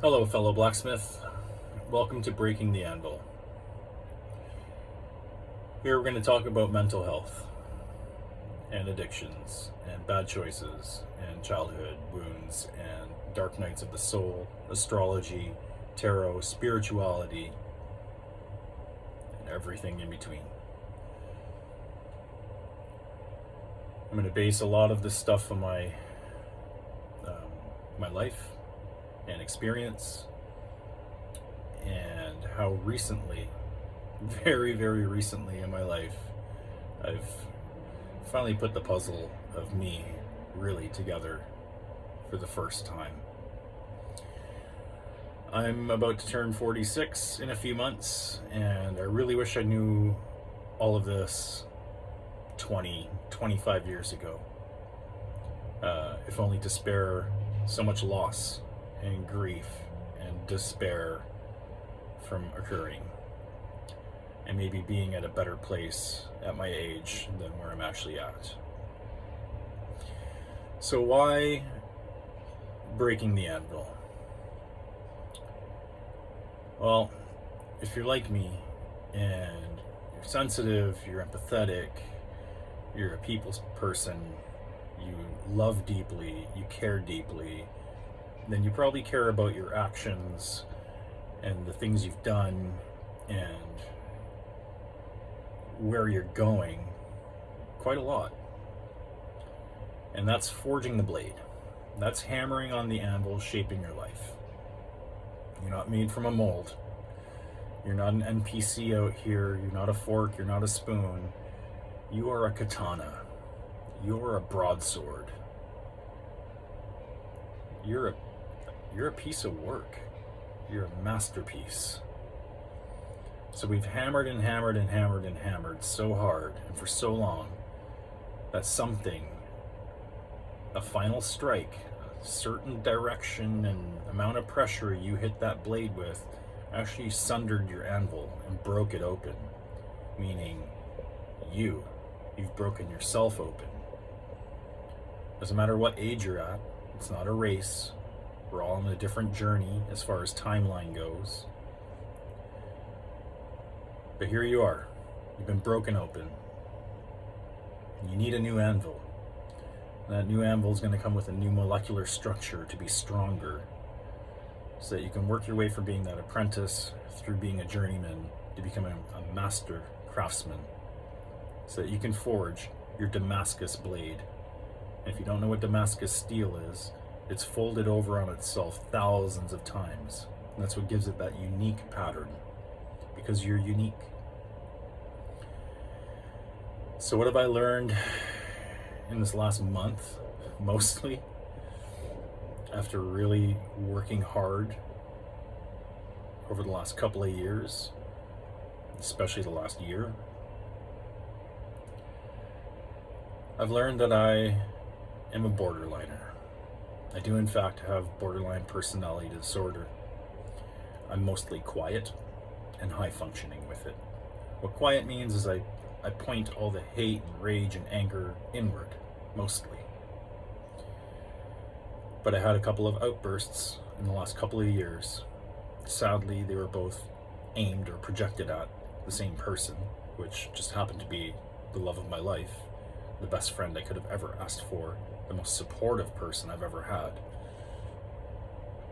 Hello, fellow Blacksmith. Welcome to Breaking the Anvil. Here we're going to talk about mental health and addictions and bad choices and childhood wounds and dark nights of the soul, astrology, tarot, spirituality, and everything in between. I'm going to base a lot of this stuff on my life and experience, and how recently, very recently in my life, I've finally put the puzzle of me really together for the first time. I'm about to turn 46 in a few months, and I really wish I knew all of this 25 years ago, if only to spare so much loss and grief and despair from occurring, and maybe being at a better place at my age than where I'm actually at. So why breaking the anvil? Well, if you're like me and you're sensitive, you're empathetic, you're a people's person, you love deeply, you care deeply, then you probably care about your actions and the things you've done and where you're going quite a lot. And that's forging the blade. That's hammering on the anvil, shaping your life. You're not made from a mold. You're not an NPC out here. You're not a fork. You're not a spoon. You are a katana. You're a broadsword. You're a piece of work. You're a masterpiece. So we've hammered and hammered and hammered and hammered so hard and for so long that something, a final strike, a certain direction and amount of pressure you hit that blade with actually sundered your anvil and broke it open. Meaning you've broken yourself open. Doesn't matter what age you're at, it's not a race. We're all on a different journey as far as timeline goes. But here you are. You've been broken open. You need a new anvil. And that new anvil is going to come with a new molecular structure to be stronger, so that you can work your way from being that apprentice through being a journeyman to becoming a master craftsman, so that you can forge your Damascus blade. And if you don't know what Damascus steel is, it's folded over on itself thousands of times. And that's what gives it that unique pattern, because you're unique. So what have I learned in this last month, mostly, after really working hard over the last couple of years, especially the last year? I've learned that I am a borderliner. I do in fact have borderline personality disorder. I'm mostly quiet and high functioning with it. What quiet means is I point all the hate and rage and anger inward, mostly. But I had a couple of outbursts in the last couple of years. Sadly, they were both aimed or projected at the same person, which just happened to be the love of my life, the best friend I could have ever asked for, the most supportive person I've ever had.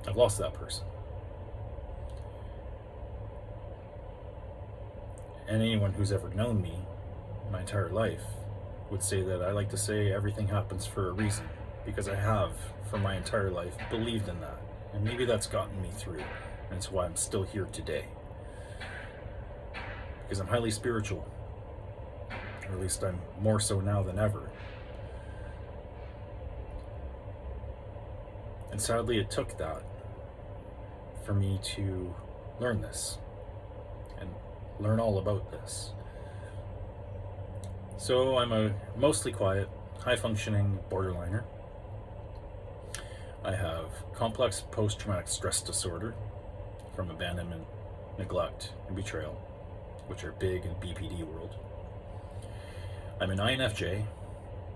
I've lost that person. And anyone who's ever known me my entire life would say that I like to say everything happens for a reason, because I have, for my entire life, believed in that. And maybe that's gotten me through, and it's why I'm still here today. Because I'm highly spiritual. Or at least I'm more so now than ever. And sadly, it took that for me to learn this and learn all about this. So I'm a mostly quiet, high-functioning borderliner. I have complex post-traumatic stress disorder from abandonment, neglect, and betrayal, which are big in BPD world. I'm an INFJ,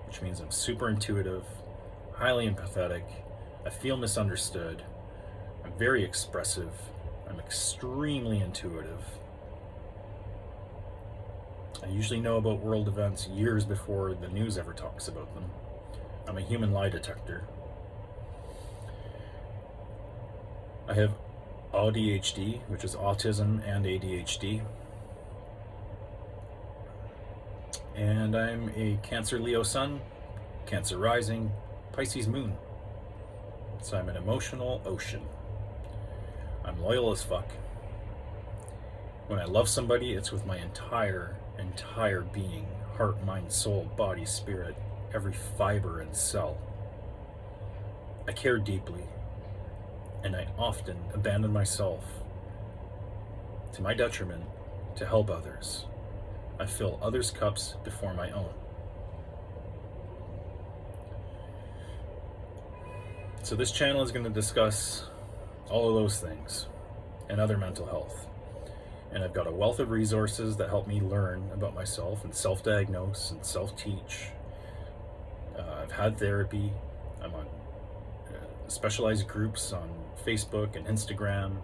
which means I'm super intuitive, highly empathetic, I feel misunderstood, I'm very expressive. I'm extremely intuitive. I usually know about world events years before the news ever talks about them. I'm a human lie detector. I have AuDHD, which is autism and ADHD. And I'm a Cancer Leo sun, Cancer rising, Pisces moon. So I'm an emotional ocean. I'm loyal as fuck. When I love somebody, it's with my entire being, heart, mind, soul, body, spirit, every fiber and cell. I care deeply, and I often abandon myself to my detriment to help others. I fill others' cups before my own. So this channel is going to discuss all of those things and other mental health. And I've got a wealth of resources that help me learn about myself and self-diagnose and self-teach. I've had therapy. I'm on specialized groups on Facebook and Instagram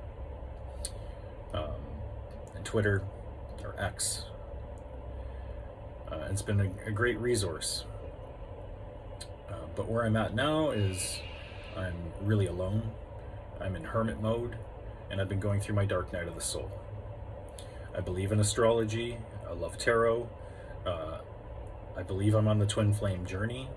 and Twitter, or X. It's been a great resource. But where I'm at now is I'm really alone. I'm in hermit mode, and I've been going through my dark night of the soul. I believe in astrology. I love tarot. I believe I'm on the twin flame journey,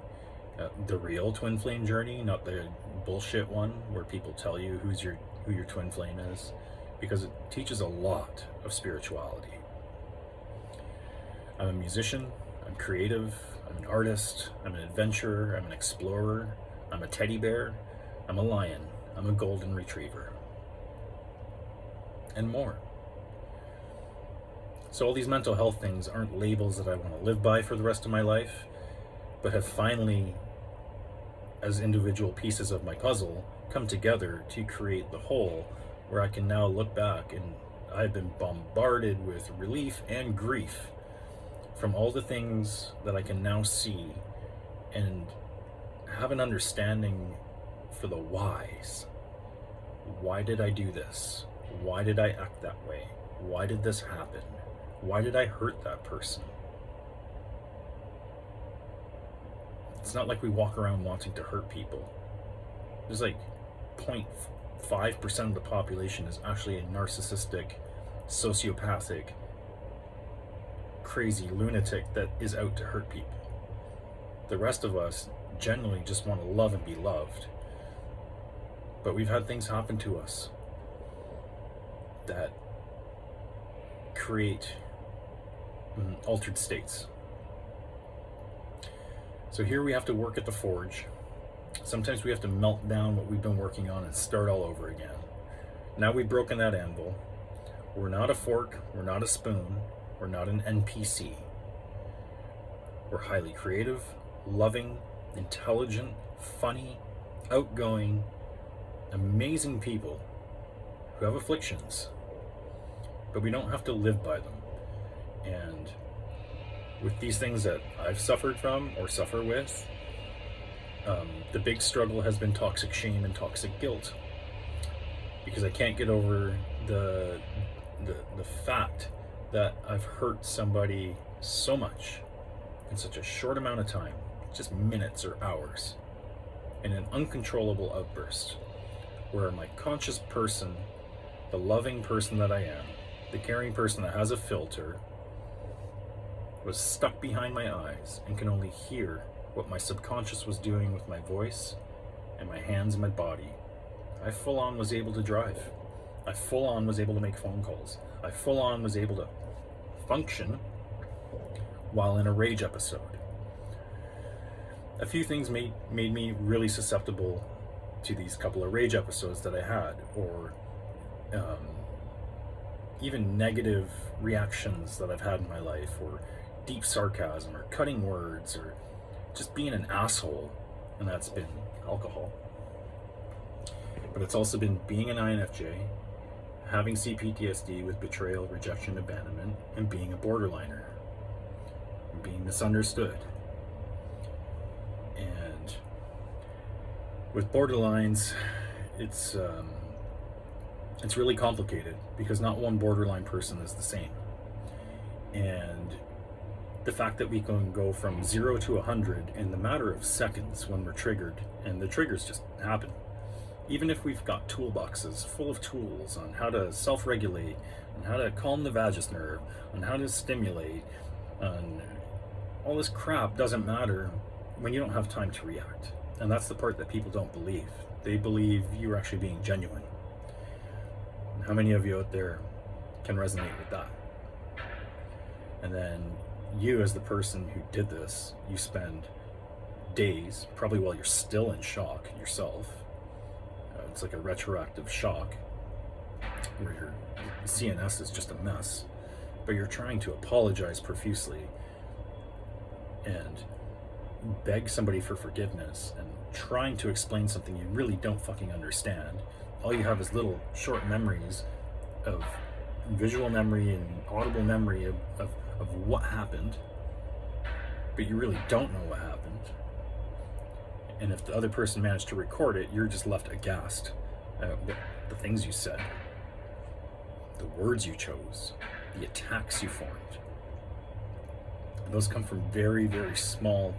the real twin flame journey, not the bullshit one where people tell you who your twin flame is, because it teaches a lot of spirituality. I'm a musician. I'm creative. I'm an artist. I'm an adventurer. I'm an explorer. I'm a teddy bear. I'm a lion. I'm a golden retriever. And more. So all these mental health things aren't labels that I want to live by for the rest of my life, but have finally, as individual pieces of my puzzle, come together to create the whole where I can now look back, and I've been bombarded with relief and grief from all the things that I can now see and have an understanding for the whys. Why did I do this? Why did I act that way? Why did this happen? Why did I hurt that person? It's not like we walk around wanting to hurt people. There's like 0.5% of the population is actually a narcissistic, sociopathic, crazy lunatic that is out to hurt people. The rest of us generally just want to love and be loved. But we've had things happen to us that create altered states. So here we have to work at the forge. Sometimes we have to melt down what we've been working on and start all over again. Now we've broken that anvil. We're not a fork, we're not a spoon, we're not an NPC. We're highly creative, loving, intelligent, funny, outgoing, amazing people who have afflictions, but we don't have to live by them. And with these things that I've suffered from or suffer with, the big struggle has been toxic shame and toxic guilt, because I can't get over the fact that I've hurt somebody so much in such a short amount of time, just minutes or hours, in an uncontrollable outburst, where my conscious person, the loving person that I am, the caring person that has a filter, was stuck behind my eyes and can only hear what my subconscious was doing with my voice and my hands and my body. I full on was able to drive. I full on was able to make phone calls. I full on was able to function while in a rage episode. A few things made me really susceptible to these couple of rage episodes that I had, or even negative reactions that I've had in my life, or deep sarcasm, or cutting words, or just being an asshole, and that's been alcohol. But it's also been being an INFJ, having cPTSD with betrayal, rejection, abandonment, and being a borderliner, and being misunderstood. And with borderlines, it's It's really complicated because not one borderline person is the same. And the fact that we can go from 0 to 100 in the matter of seconds when we're triggered, and the triggers just happen. Even if we've got toolboxes full of tools on how to self-regulate, on how to calm the vagus nerve, on how to stimulate, on all this crap, doesn't matter when you don't have time to react. And that's the part that people don't believe. They believe you're actually being genuine. How many of you out there can resonate with that? And then you, as the person who did this, you spend days, probably while you're still in shock yourself. It's like a retroactive shock where your CNS is just a mess, but you're trying to apologize profusely and beg somebody for forgiveness and trying to explain something you really don't fucking understand. All you have is little short memories of visual memory and audible memory of what happened, but you really don't know what happened. And if the other person managed to record it, you're just left aghast at the things you said, the words you chose, the attacks you formed. And those come from very, very small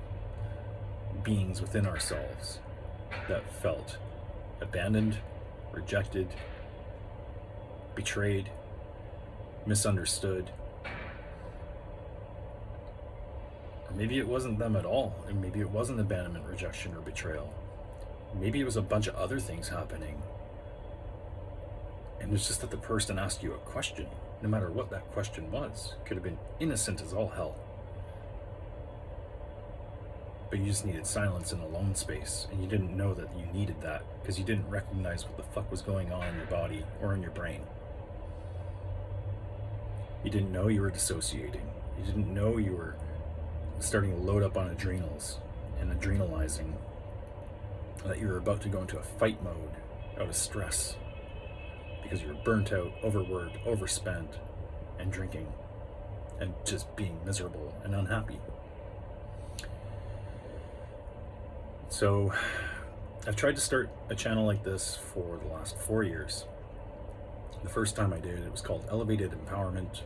beings within ourselves that felt abandoned, rejected, betrayed, misunderstood. Or maybe it wasn't them at all, and maybe it wasn't abandonment, rejection, or betrayal. Maybe it was a bunch of other things happening. And it's just that the person asked you a question, no matter what that question was. Could have been innocent as all hell. But you just needed silence and alone space, and you didn't know that you needed that because you didn't recognize what the fuck was going on in your body or in your brain. You didn't know you were dissociating. You didn't know you were starting to load up on adrenals and adrenalizing, that you were about to go into a fight mode out of stress because you were burnt out, overworked, overspent, and drinking, and just being miserable and unhappy. So I've tried to start a channel like this for the last 4 years. The first time I did, it was called Elevated Empowerment,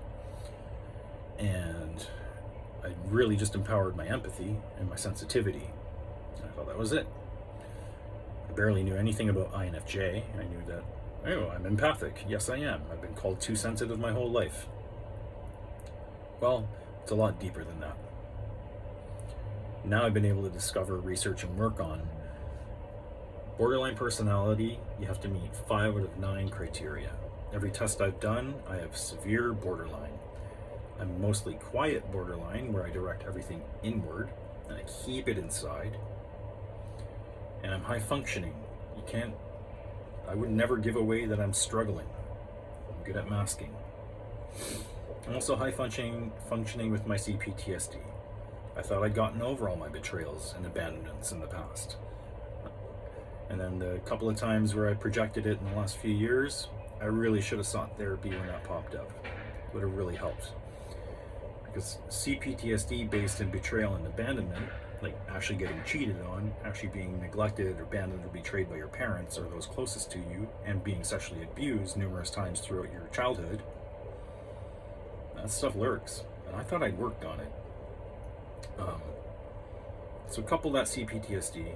and I really just empowered my empathy and my sensitivity. And I thought that was it. I barely knew anything about INFJ. I knew that, oh, I'm empathic. Yes, I am. I've been called too sensitive my whole life. Well, it's a lot deeper than that. Now I've been able to discover, research, and work on borderline personality. You have to meet 5 out of 9 criteria. Every test I've done, I have severe borderline. I'm mostly quiet borderline, where I direct everything inward and I keep it inside. And I'm high functioning. I would never give away that I'm struggling. I'm good at masking. I'm also high functioning with my cPTSD. I thought I'd gotten over all my betrayals and abandonments in the past. And then the couple of times where I projected it in the last few years, I really should have sought therapy when that popped up. It would have really helped. Because cPTSD based in betrayal and abandonment, like actually getting cheated on, actually being neglected or abandoned or betrayed by your parents or those closest to you, and being sexually abused numerous times throughout your childhood, that stuff lurks. And I thought I'd worked on it. So couple that cPTSD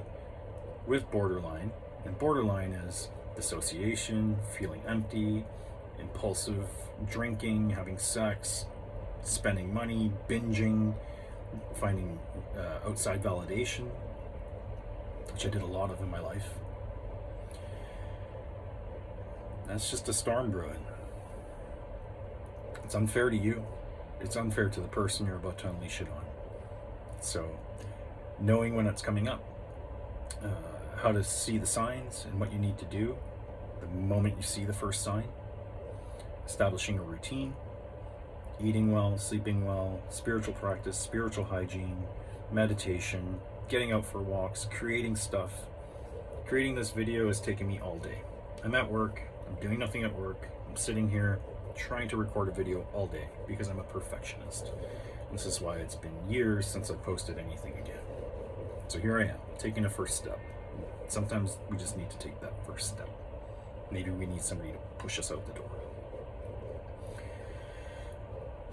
with borderline, and borderline is dissociation, feeling empty, impulsive drinking, having sex, spending money, binging, finding outside validation, which I did a lot of in my life. That's just a storm brewing. It's unfair to you. It's unfair to the person you're about to unleash it on. So, knowing when it's coming up, how to see the signs and what you need to do the moment you see the first sign, establishing a routine, eating well, sleeping well, spiritual practice, spiritual hygiene, meditation, getting out for walks, creating stuff. Creating this video has taken me all day. I'm at work, I'm doing nothing at work, I'm sitting here trying to record a video all day because I'm a perfectionist. This is why it's been years since I posted anything again. So here I am, taking a first step. Sometimes we just need to take that first step. Maybe we need somebody to push us out the door.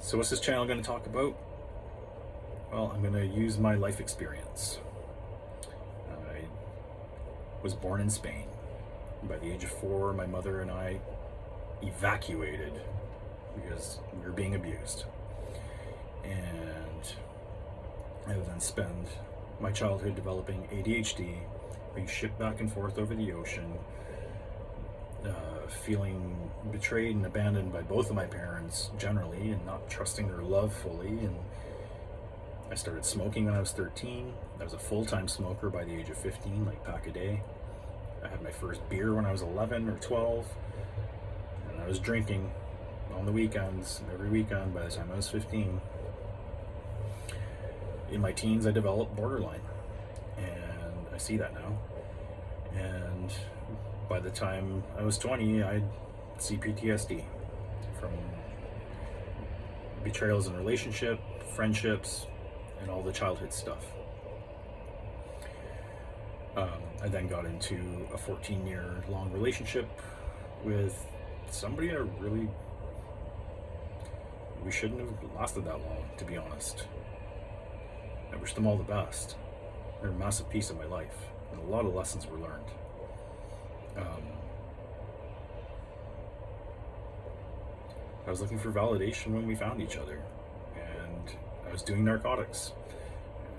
So what's this channel going to talk about? Well, I'm going to use my life experience. I was born in Spain. By the age of 4, my mother and I evacuated because we were being abused. And I would then spend my childhood developing ADHD, being shipped back and forth over the ocean, feeling betrayed and abandoned by both of my parents generally, and not trusting their love fully. And I started smoking when I was 13. I was a full-time smoker by the age of 15, like pack a day. I had my first beer when I was 11 or 12, and I was drinking on the weekends, every weekend by the time I was 15. In my teens, I developed borderline, and I see that now. And by the time I was 20, I had cPTSD from betrayals in relationship, friendships, and all the childhood stuff. I then got into a 14-year long relationship with somebody we shouldn't have lasted that long, to be honest. I wish them all the best. They're a massive piece of my life, and a lot of lessons were learned. I was looking for validation when we found each other, and I was doing narcotics,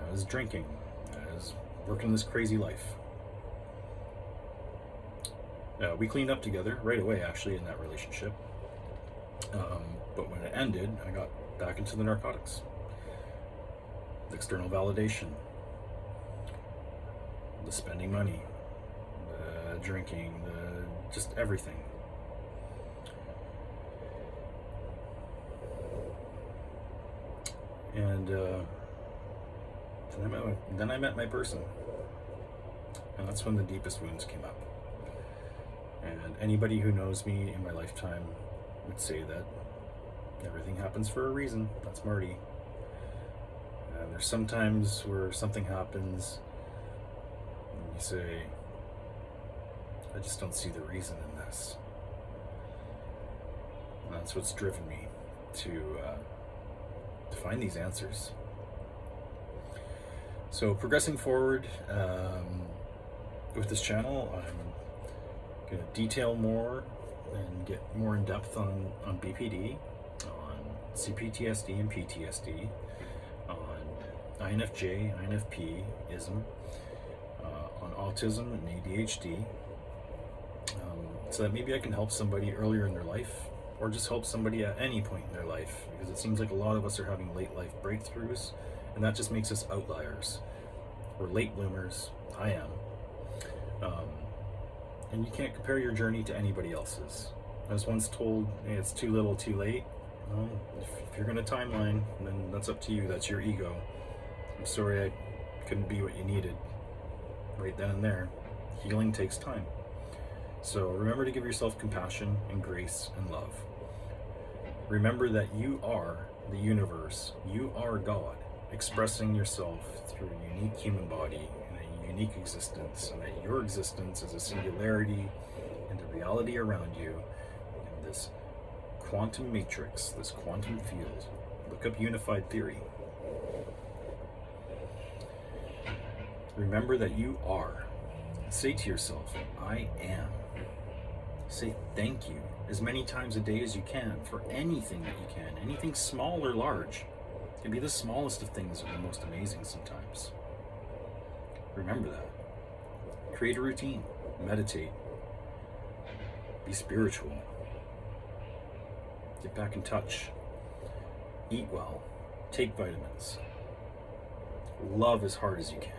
I was drinking, I was working this crazy life. We cleaned up together right away, actually, in that relationship. But when it ended, I got back into the narcotics. The external validation, the spending money, the drinking, just everything. And then I met my person. And that's when the deepest wounds came up. And anybody who knows me in my lifetime would say that everything happens for a reason. That's Marty. And there's sometimes where something happens and you say, I just don't see the reason in this. And that's what's driven me to find these answers. So progressing forward with this channel, I'm going to detail more and get more in depth on BPD, on cPTSD and PTSD, on INFJ, INFP-ism, on autism and ADHD, so that maybe I can help somebody earlier in their life, or just help somebody at any point in their life, because it seems like a lot of us are having late life breakthroughs, and that just makes us outliers. We're late bloomers. I am. And you can't compare your journey to anybody else's. I was once told, hey, it's too little, too late. Well, if you're going to timeline, then that's up to you. That's your ego. I'm sorry I couldn't be what you needed right then and there. Healing takes time. So remember to give yourself compassion and grace and love. Remember that you are the universe. You are God, expressing yourself through a unique human body and a unique existence, and that your existence is a singularity in the reality around you, in this quantum matrix, this quantum field. Look up unified theory. Remember that you are. Say to yourself, I am. Say thank you as many times a day as you can for anything that you can, anything small or large. It can be the smallest of things are the most amazing sometimes. Remember that. Create a routine, meditate, be spiritual, get back in touch, eat well, take vitamins, love as hard as you can.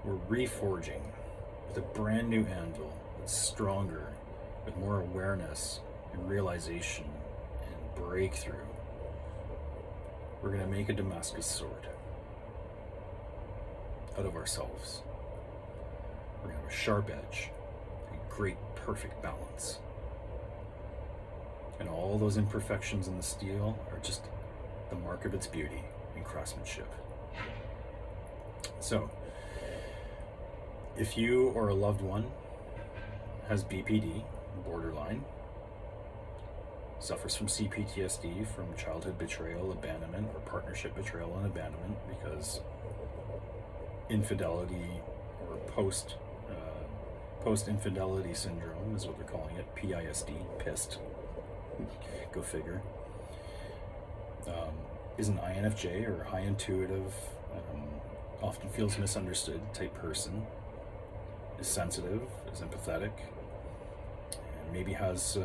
We're reforging with a brand new Anvil that's stronger, with more awareness and realization and breakthrough. We're going to make a Damascus sword out of ourselves. We're going to have a sharp edge, a great, perfect balance. And all those imperfections in the steel are just the mark of its beauty and craftsmanship. So, If you or a loved one has BPD, borderline, suffers from cPTSD, from childhood betrayal, abandonment, or partnership betrayal and abandonment, because infidelity or post-infidelity syndrome is what they're calling it, PISD, go figure, is an INFJ or high intuitive, often feels misunderstood type person, is sensitive, is empathetic, and maybe has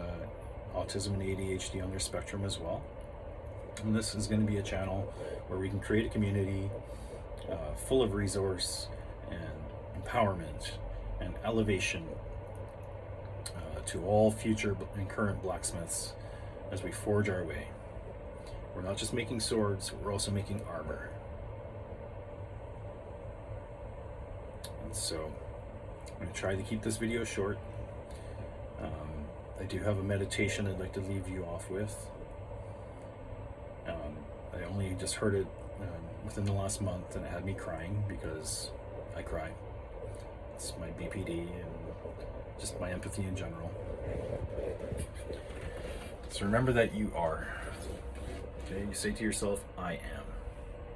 autism and ADHD on their spectrum as well. And this is going to be a channel where we can create a community full of resource and empowerment and elevation to all future and current blacksmiths as we forge our way. We're not just making swords, we're also making armor. And so I'm going to try to keep this video short. I do have a meditation I'd like to leave you off with. I only just heard it within the last month, and it had me crying because I cry. It's my BPD and just my empathy in general. So remember that you are. Okay, you say to yourself, I am.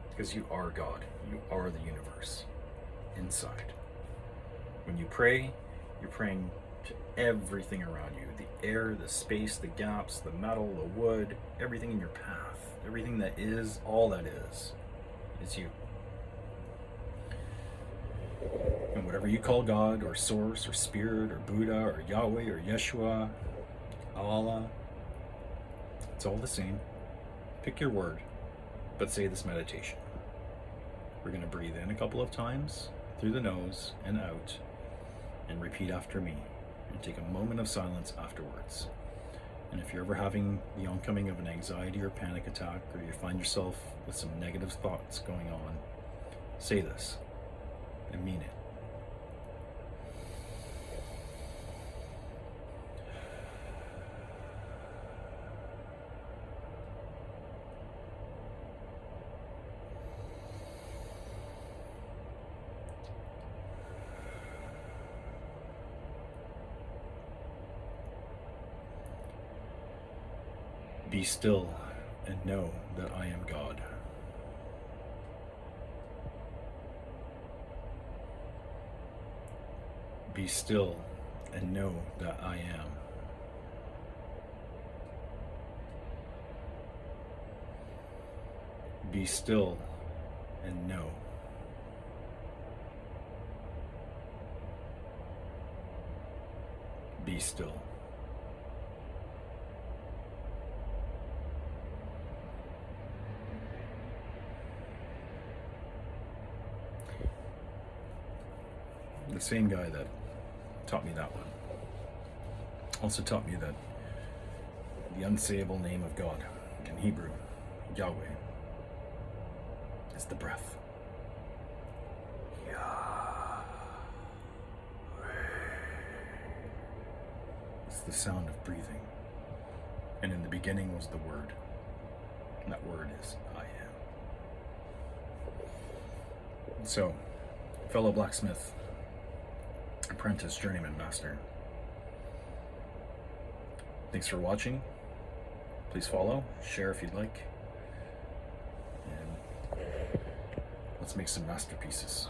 Because you are God. You are the universe. Inside. When you pray, you're praying to everything around you. The air, the space, the gaps, the metal, the wood, everything in your path. Everything that is, all that is you. And whatever you call God, or Source, or Spirit, or Buddha, or Yahweh, or Yeshua, Allah, it's all the same. Pick your word, but say this meditation. We're going to breathe in a couple of times through the nose and out, and repeat after me, and take a moment of silence afterwards. And if you're ever having the oncoming of an anxiety or panic attack, or you find yourself with some negative thoughts going on, say this and mean it. Be still and know that I am God. Be still and know that I am. Be still and know. Be still. The same guy that taught me that one also taught me that the unsayable name of God in Hebrew, Yahweh, is the breath. Yahweh. It's the sound of breathing. And in the beginning was the Word. And that word is I am. So, fellow blacksmith, apprentice, journeyman, master, thanks for watching. Please follow, share if you'd like, and let's make some masterpieces.